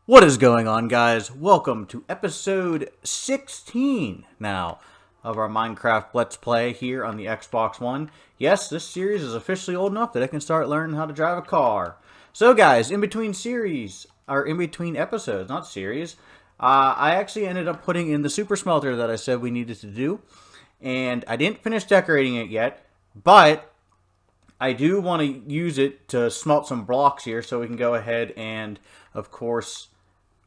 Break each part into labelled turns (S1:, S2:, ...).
S1: What is going on, guys? Welcome to episode 16 now of our Minecraft Let's Play here on the Xbox One. Yes, this series is officially old enough that I can start learning how to drive a car. So guys, in between episodes, not series, I actually ended up putting in the super smelter that I said we needed to do. And I didn't finish decorating it yet, but I do want to use it to smelt some blocks here so we can go ahead and, of course,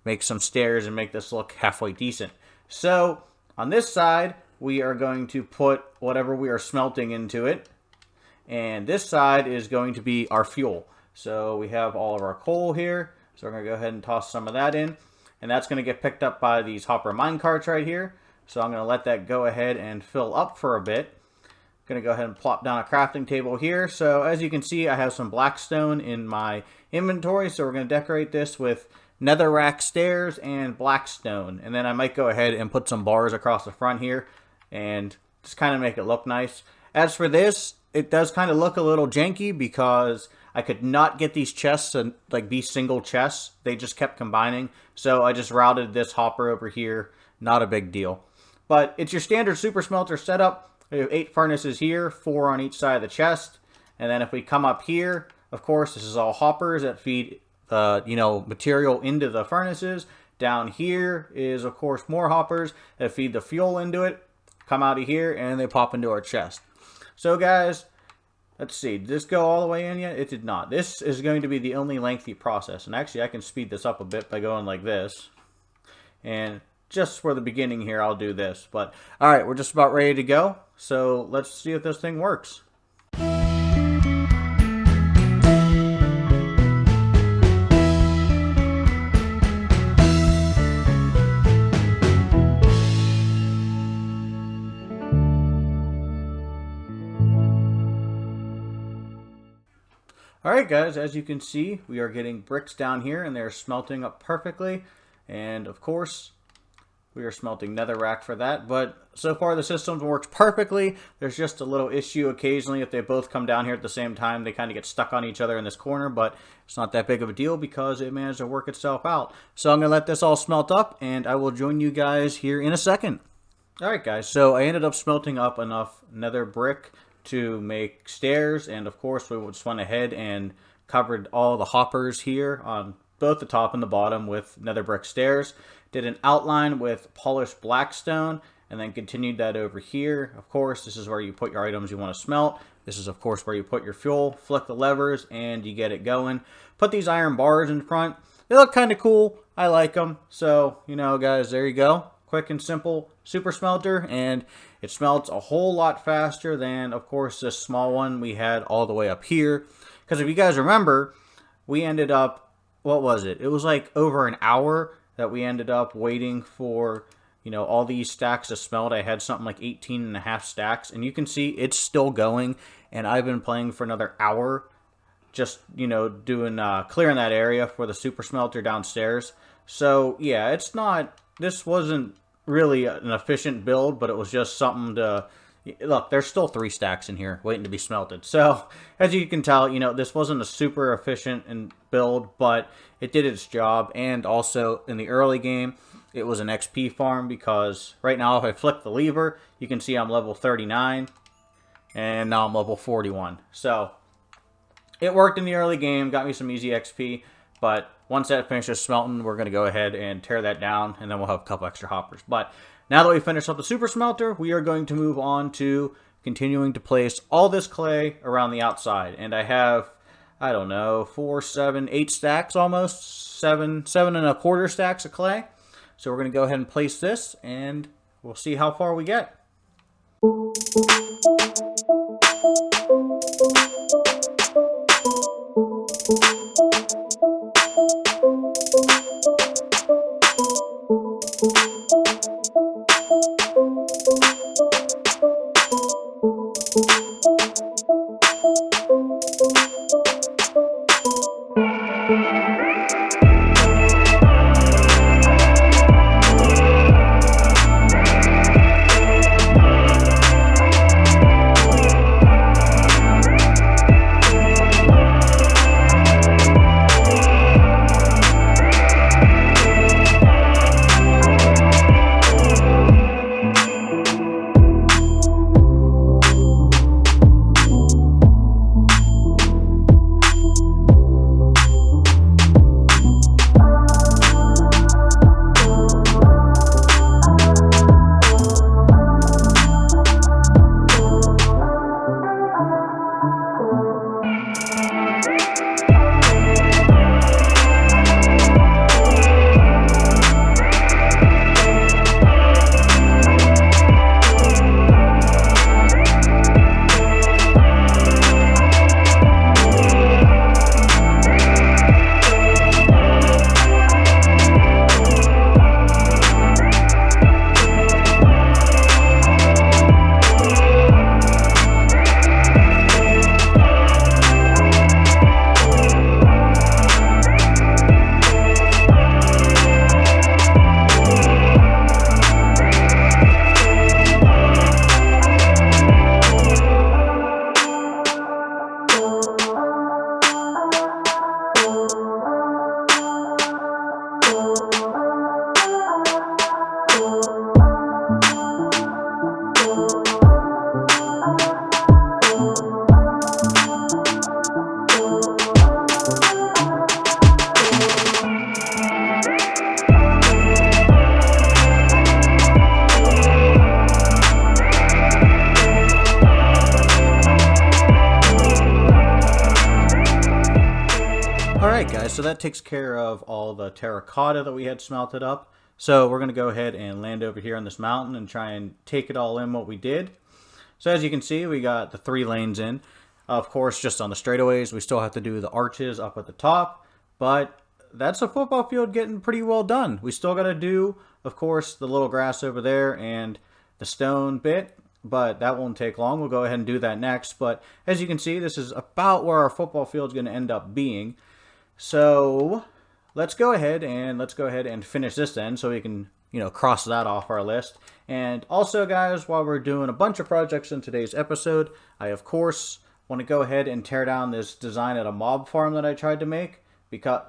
S1: make some stairs and make this look halfway decent. So on this side, we are going to put whatever we are smelting into it. And this side is going to be our fuel. So we have all of our coal here. So we're going to go ahead and toss some of that in. And that's going to get picked up by these hopper mine carts right here. So I'm going to let that go ahead and fill up for a bit. I'm going to go ahead and plop down a crafting table here. So as you can see, I have some blackstone in my inventory. So we're going to decorate this with netherrack stairs and blackstone, and then I might go ahead and put some bars across the front here and just kind of make it look nice. As for this, it does kind of look a little janky because I could not get these chests to like be single chests. They just kept combining, so I just routed this hopper over here. Not a big deal, but it's your standard super smelter setup. We have 8 furnaces here, 4 on each side of the chest, and then if we come up here, of course, this is all hoppers that feed material into the furnaces. Down here is, of course, more hoppers that feed the fuel into it. Come out of here and they pop into our chest. So guys, let's see. Did this go all the way in yet? It did not. This is going to be the only lengthy process. And actually, I can speed this up a bit by going like this. And just for the beginning here, I'll do this. But, alright, we're just about ready to go. So, let's see if this thing works. Alright guys, as you can see, we are getting bricks down here and they're smelting up perfectly. And of course, we are smelting netherrack for that. But so far the system works perfectly. There's just a little issue occasionally if they both come down here at the same time. They kind of get stuck on each other in this corner, but it's not that big of a deal because it managed to work itself out. So I'm going to let this all smelt up and I will join you guys here in a second. Alright guys, so I ended up smelting up enough nether brick to make stairs, and of course we just went ahead and covered all the hoppers here on both the top and the bottom with nether brick stairs. Did an outline with polished blackstone and then continued that over here. Of course, this is where you put your items you want to smelt. This is of course where you put your fuel, flick the levers, and you get it going. Put these iron bars in front. They look kind of cool. I like them. So, guys, there you go. Quick and simple super smelter, and it smelts a whole lot faster than, of course, this small one we had all the way up here. Because if you guys remember, we ended up, what was it? It was like over an hour that we ended up waiting for, all these stacks to smelt. I had something like 18.5 stacks, and you can see it's still going, and I've been playing for another hour just, doing, clearing that area for the super smelter downstairs. So, yeah, this wasn't really an efficient build, but it was just something to... Look, there's still 3 stacks in here waiting to be smelted. So, as you can tell, this wasn't a super efficient build, but it did its job. And also, in the early game, it was an XP farm because right now, if I flick the lever, you can see I'm level 39, and now I'm level 41. So, it worked in the early game, got me some easy XP, but once that finishes smelting, we're going to go ahead and tear that down, and then we'll have a couple extra hoppers. But now that we finished up the super smelter, we are going to move on to continuing to place all this clay around the outside. And I have, I don't know, 4, 7, 8 stacks almost, 7 1/4 stacks of clay. So we're going to go ahead and place this, and we'll see how far we get. so that takes care of all the terracotta that we had smelted up. So we're going to go ahead and land over here on this mountain and try and take it all in what we did. So as you can see, we got the 3 lanes in. Of course, just on the straightaways, we still have to do the arches up at the top, but that's a football field getting pretty well done. We still got to do, of course, the little grass over there and the stone bit, but that won't take long. We'll go ahead and do that next. But as you can see, this is about where our football field is going to end up being. So let's go ahead and finish this end so we can, cross that off our list. And also, guys, while we're doing a bunch of projects in today's episode, I, of course, want to go ahead and tear down this design at a mob farm that I tried to make because,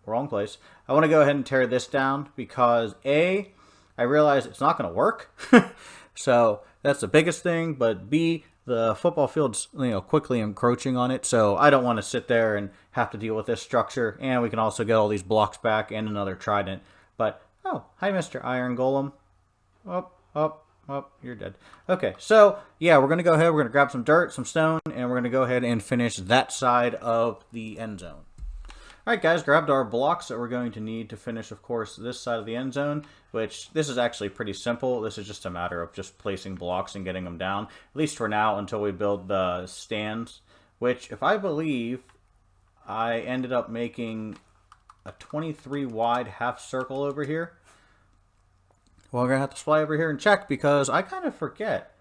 S1: wrong place. I want to go ahead and tear this down because A, I realize it's not going to work. So that's the biggest thing. But B, the football field's quickly encroaching on it. So I don't want to sit there and have to deal with this structure. And we can also get all these blocks back and another trident. But, oh, hi, Mr. Iron Golem. You're dead. Okay, so yeah, we're going to go ahead. We're going to grab some dirt, some stone, and we're going to go ahead and finish that side of the end zone. All right, guys, grabbed our blocks that we're going to need to finish, of course, this side of the end zone, which this is actually pretty simple. This is just a matter of just placing blocks and getting them down, at least for now, until we build the stands, which, if I believe, I ended up making a 23 wide half circle over here. Well, we're going to have to fly over here and check because I kind of forget.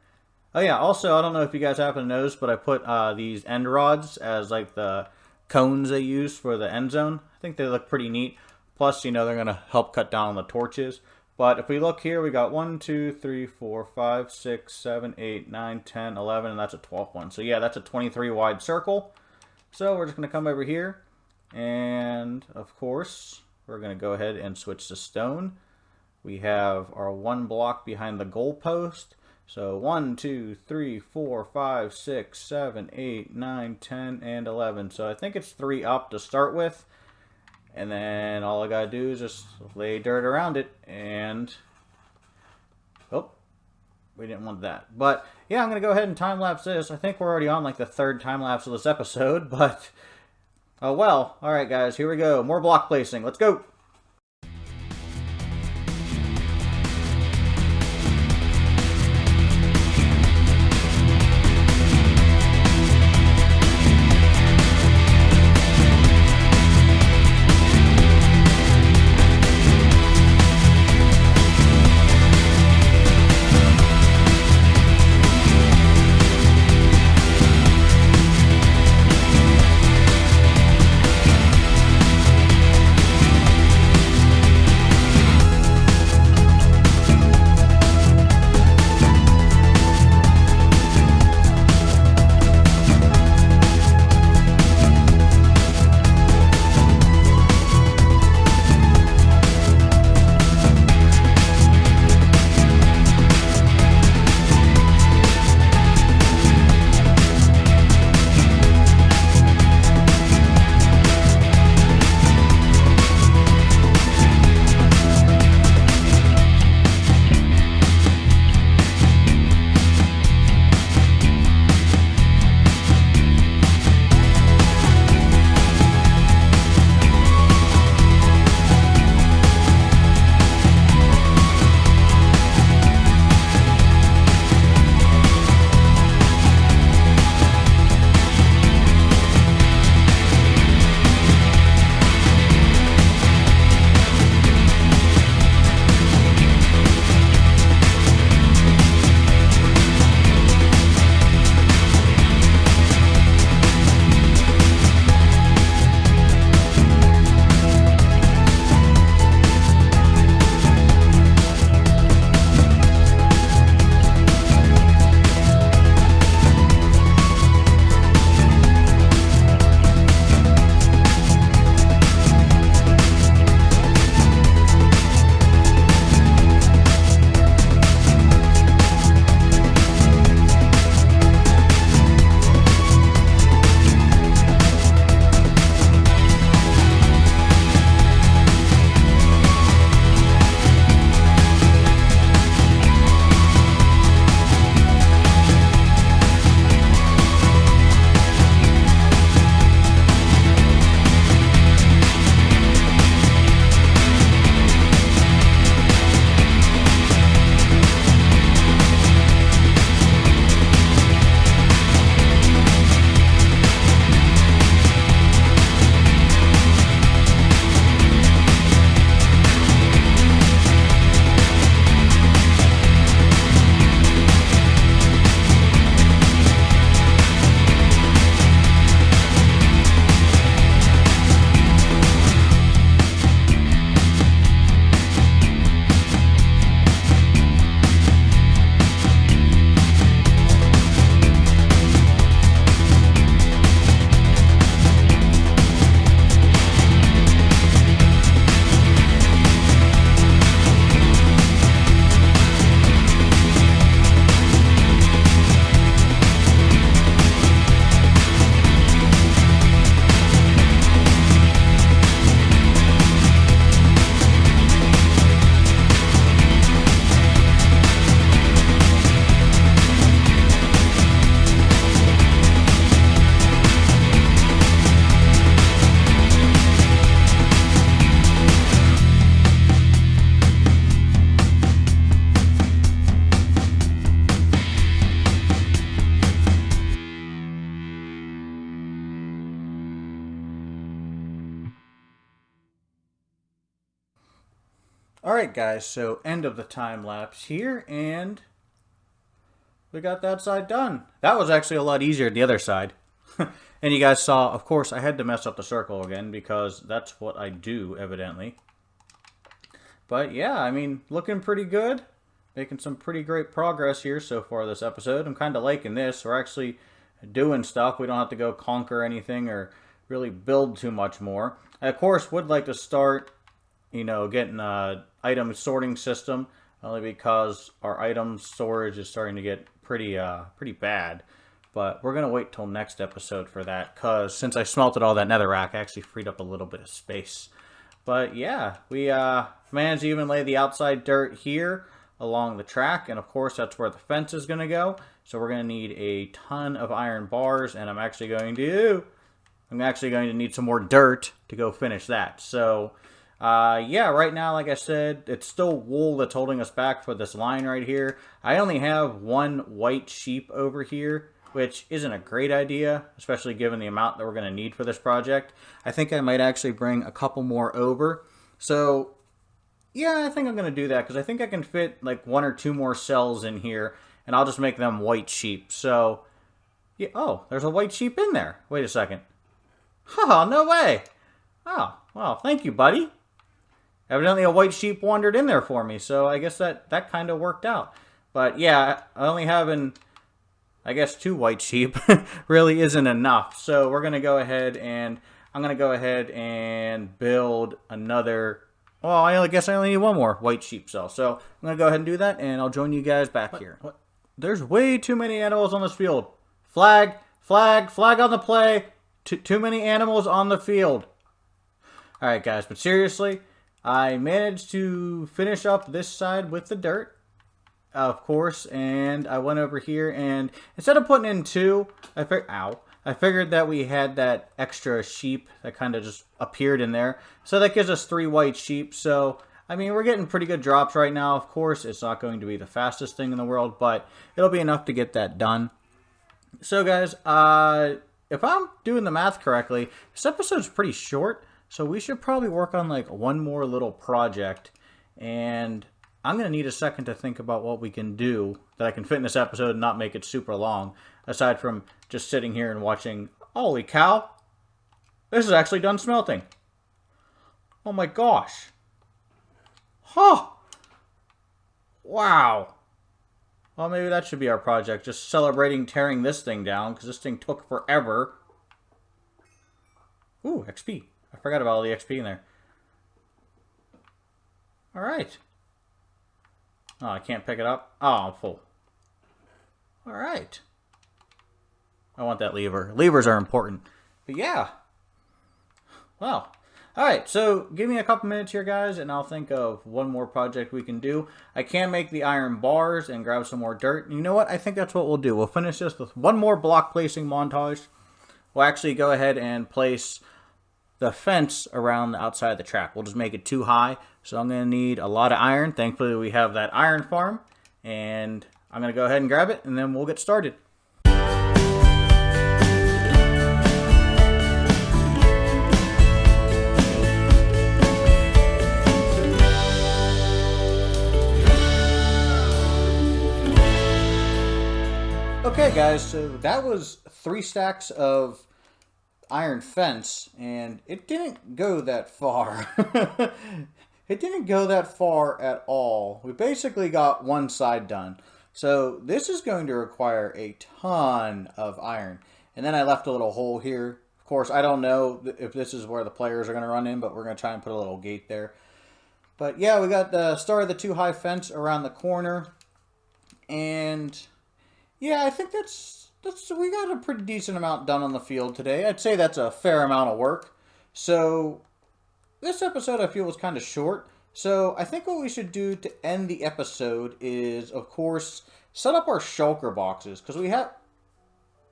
S1: Oh, yeah, also, I don't know if you guys happen to notice, but I put these end rods as, like, the cones they use for the end zone. I think they look pretty neat. Plus, they're going to help cut down on the torches. But if we look here, we got 1, 2, 3, 4, 5, 6, 7, 8, 9, 10, 11, and that's a 12th one. So, yeah, that's a 23 wide circle. So, we're just going to come over here. And, of course, we're going to go ahead and switch to stone. We have our 1 block behind the goal post. So 1, 2, 3, 4, 5, 6, 7, 8, 9, 10, and 11. So I think it's 3 up to start with. And then all I got to do is just lay dirt around it. And, oh, we didn't want that. But yeah, I'm going to go ahead and time-lapse this. I think we're already on like the 3rd time-lapse of this episode. But, oh well. All right, guys, here we go. More block placing. Let's go. Alright guys, so end of the time lapse here, and we got that side done. That was actually a lot easier the other side. And you guys saw, of course, I had to mess up the circle again because that's what I do, evidently. But yeah, I mean, looking pretty good. Making some pretty great progress here so far this episode. I'm kind of liking this. We're actually doing stuff. We don't have to go conquer anything or really build too much more. I, of course, would like to start, getting an item sorting system, only because our item storage is starting to get pretty bad. But we're going to wait till next episode for that, because since I smelted all that netherrack, I actually freed up a little bit of space. But yeah, we managed to even lay the outside dirt here along the track, and of course that's where the fence is going to go. So we're going to need a ton of iron bars, and I'm actually going to need some more dirt to go finish that. So yeah, right now, like I said, it's still wool that's holding us back for this line right here. I only have one white sheep over here, which isn't a great idea, especially given the amount that we're going to need for this project. I think I might actually bring a couple more over. So yeah, I think I'm going to do that, because I think I can fit like one or two more cells in here, and I'll just make them white sheep. So yeah, oh, there's a white sheep in there. Wait a second. Oh, no way. Oh, well, thank you, buddy. Evidently a white sheep wandered in there for me, so I guess that kind of worked out. But yeah, only having, I guess, two white sheep really isn't enough. So we're going to go ahead and I'm going to go ahead and build another. Well, I guess I only need one more white sheep cell. So I'm going to go ahead and do that, and I'll join you guys back here. What? There's way too many animals on this field. Flag, flag, flag on the play. Too many animals on the field. All right, guys, but seriously, I managed to finish up this side with the dirt, of course, and I went over here, and instead of putting in two, I figured that we had that extra sheep that kind of just appeared in there. So that gives us 3 white sheep. So, I mean, we're getting pretty good drops right now. Of course, it's not going to be the fastest thing in the world, but it'll be enough to get that done. So, guys, if I'm doing the math correctly, this episode's pretty short. So we should probably work on like one more little project. And I'm going to need a second to think about what we can do that I can fit in this episode and not make it super long. Aside from just sitting here and watching. Holy cow. This is actually done smelting. Oh my gosh. Huh. Wow. Well, maybe that should be our project. Just celebrating tearing this thing down, because this thing took forever. Ooh, XP. I forgot about all the XP in there. Alright. Oh, I can't pick it up. Oh, I'm full. Alright. I want that lever. Levers are important. But yeah. Well. Alright, so give me a couple minutes here, guys, and I'll think of one more project we can do. I can make the iron bars and grab some more dirt. You know what? I think that's what we'll do. We'll finish this with one more block placing montage. We'll actually go ahead and place the fence around the outside of the track. We'll just make it too high. So I'm going to need a lot of iron. Thankfully, we have that iron farm. And I'm going to go ahead and grab it, and then we'll get started. Okay, guys, so that was 3 stacks of iron fence, and it didn't go that far. It didn't go that far at all. We basically got one side done. So this is going to require a ton of iron. And then I left a little hole here. Of course, I don't know if this is where the players are going to run in, but we're going to try and put a little gate there. But yeah, we got the start of the 2-high fence around the corner. And yeah, I think we got a pretty decent amount done on the field today. I'd say that's a fair amount of work. So this episode I feel was kind of short. So I think what we should do to end the episode is, of course, set up our shulker boxes. Because we have...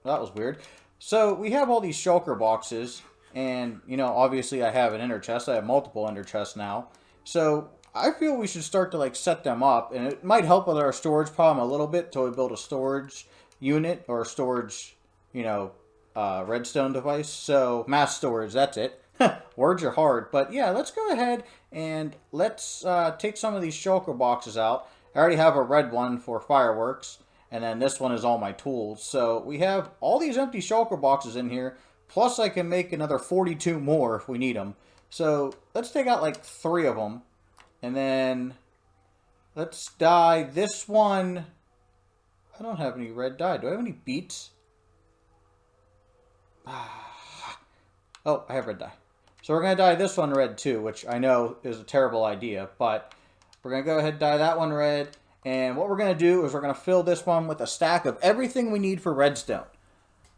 S1: That was weird. So we have all these shulker boxes. And, obviously I have an ender chest. I have multiple ender chests now. So I feel we should start to set them up. And it might help with our storage problem a little bit until we build a storage unit or storage, redstone device. So mass storage, that's it. Words are hard, but yeah, let's go ahead and let's take some of these shulker boxes out. I already have a red one for fireworks, and then this one is all my tools. So we have all these empty shulker boxes in here, plus I can make another 42 more if we need them. So let's take out like 3 of them, and then let's dye this one. I don't have any red dye. Do I have any beets? Oh, I have red dye. So we're going to dye this one red too, which I know is a terrible idea, but we're going to go ahead and dye that one red. And what we're going to do is we're going to fill this one with a stack of everything we need for redstone.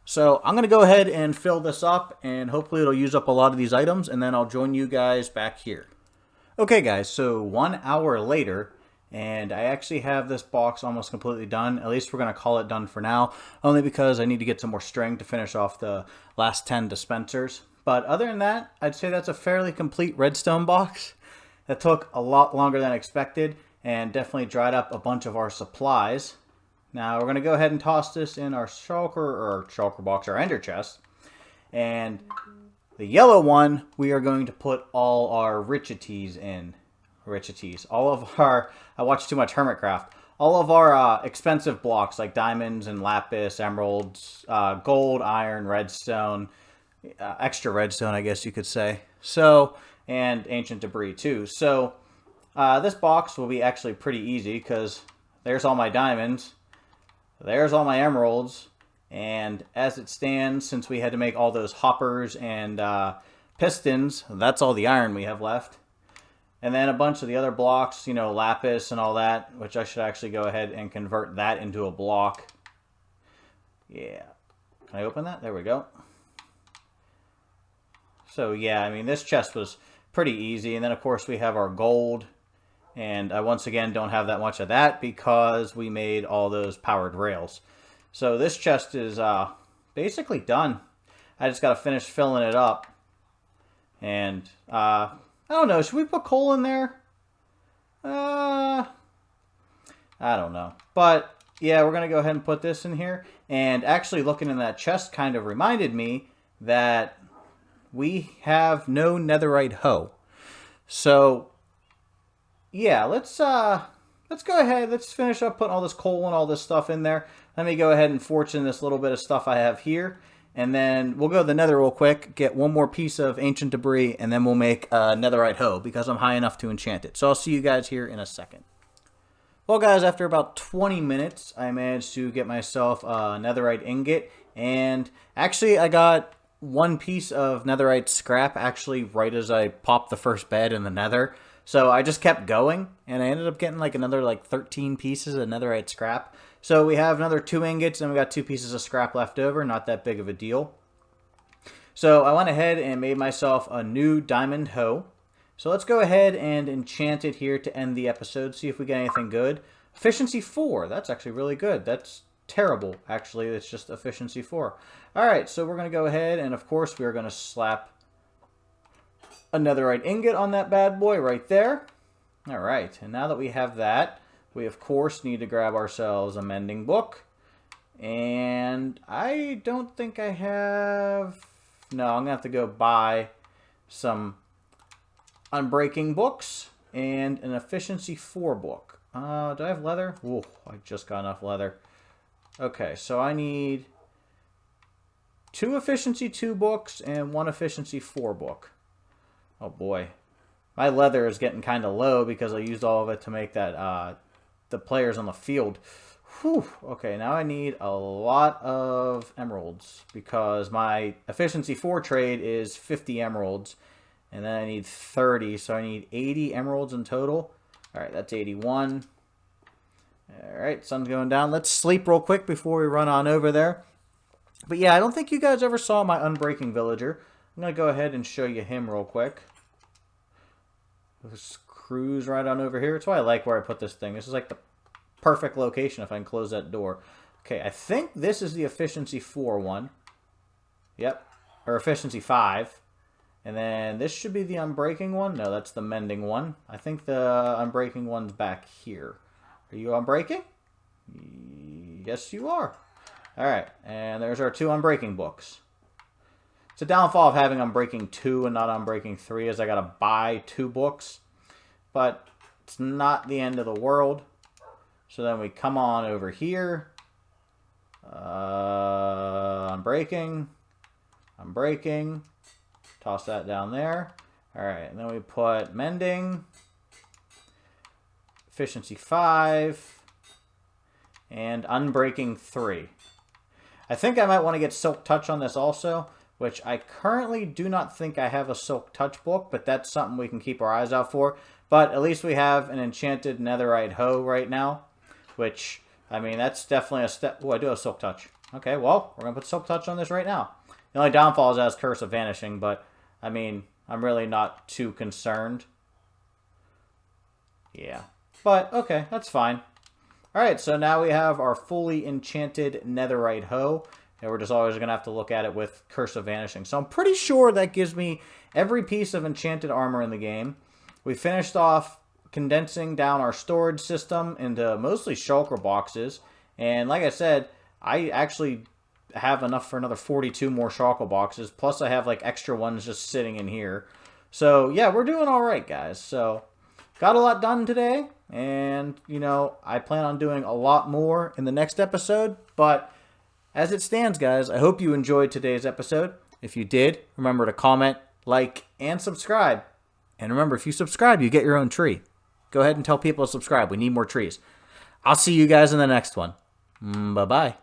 S1: So I'm going to go ahead and fill this up, and hopefully it'll use up a lot of these items, and then I'll join you guys back here. Okay guys, so 1 hour later, and I actually have this box almost completely done. At least we're going to call it done for now, only because I need to get some more string to finish off the last 10 dispensers. But other than that, I'd say that's a fairly complete redstone box. That took a lot longer than expected and definitely dried up a bunch of our supplies. Now we're going to go ahead and toss this in our shulker box, our ender chest. And the yellow one, we are going to put all our richeties in. All of our, I watched too much Hermitcraft. All of our expensive blocks like diamonds and lapis, emeralds, gold, iron, redstone, extra redstone, I guess you could say. So, and ancient debris too. So, this box will be actually pretty easy because there's all my diamonds, there's all my emeralds, and as it stands, since we had to make all those hoppers and pistons, that's all the iron we have left. And then a bunch of the other blocks, you know, lapis and all that, which I should actually go ahead and convert that into a block. Yeah. Can I open that? There we go. So yeah, I mean, this chest was pretty easy. And then of course we have our gold. And I once again don't have that much of that because we made all those powered rails. So this chest is basically done. I just got to finish filling it up. And I don't know, should we put coal in there? I don't know. But yeah, we're going to go ahead and put this in here. And actually looking in that chest kind of reminded me that we have no netherite hoe. So yeah, let's go ahead. Let's finish up putting all this coal and all this stuff in there. Let me go ahead and fortune this little bit of stuff I have here. And then we'll go to the nether real quick, get one more piece of ancient debris, and then we'll make a netherite hoe because I'm high enough to enchant it. So I'll see you guys here in a second. Well guys, after about 20 minutes, I managed to get myself a netherite ingot. And actually I got one piece of netherite scrap actually right as I popped the first bed in the nether. So I just kept going, and I ended up getting like another like 13 pieces of netherite scrap. So we have another 2 ingots, and we got 2 pieces of scrap left over. Not that big of a deal. So I went ahead and made myself a new diamond hoe. So let's go ahead and enchant it here to end the episode, see if we get anything good. Efficiency 4, that's actually really good. That's terrible, actually. It's just efficiency 4. Alright, so we're going to go ahead, and of course we're going to slap a netherite ingot on that bad boy right there. Alright, and now that we have that, we of course need to grab ourselves a mending book. And I don't think I have... No, I'm going to have to go buy some unbreaking books and an efficiency 4 book. Do I have leather? Ooh, I just got enough leather. Okay, so I need 2 efficiency 2 books and 1 efficiency 4 book. Oh boy. My leather is getting kind of low because I used all of it to make that the players on the field. Whew. Okay, now I need a lot of emeralds because my efficiency 4 trade is 50 emeralds. And then I need 30, so I need 80 emeralds in total. Alright, that's 81. Alright, sun's going down. Let's sleep real quick before we run on over there. But yeah, I don't think you guys ever saw my unbreaking villager. I'm going to go ahead and show you him real quick. Let's cruise right on over here. That's why I like where I put this thing. This is like the perfect location if I can close that door. Okay, I think this is the efficiency 4 one. Yep, or efficiency 5. And then this should be the unbreaking one. No, that's the mending one. I think the unbreaking one's back here. Are you unbreaking? Yes, you are. Alright, and there's our 2 unbreaking books. It's a downfall of having Unbreaking 2 and not Unbreaking 3, as I got to buy 2 books. But it's not the end of the world. So then we come on over here. Unbreaking. Toss that down there. Alright, and then we put Mending. Efficiency 5. And Unbreaking 3. I think I might want to get Silk Touch on this also, which I currently do not think I have a Silk Touch book, but that's something we can keep our eyes out for. But at least we have an enchanted netherite hoe right now, which, I mean, that's definitely a step. Oh, I do have Silk Touch. Okay, well, we're going to put Silk Touch on this right now. The only downfall is it has Curse of Vanishing, but, I mean, I'm really not too concerned. Yeah, but, okay, that's fine. Alright, so now we have our fully enchanted netherite hoe, and we're just always going to have to look at it with Curse of Vanishing. So I'm pretty sure that gives me every piece of enchanted armor in the game. We finished off condensing down our storage system into mostly shulker boxes, and like I said, I actually have enough for another 42 more shulker boxes, plus I have like extra ones just sitting in here. So yeah, we're doing alright, guys. So got a lot done today, and, you know, I plan on doing a lot more in the next episode, but as it stands, guys, I hope you enjoyed today's episode. If you did, remember to comment, like, and subscribe. And remember, if you subscribe, you get your own tree. Go ahead and tell people to subscribe. We need more trees. I'll see you guys in the next one. Bye-bye.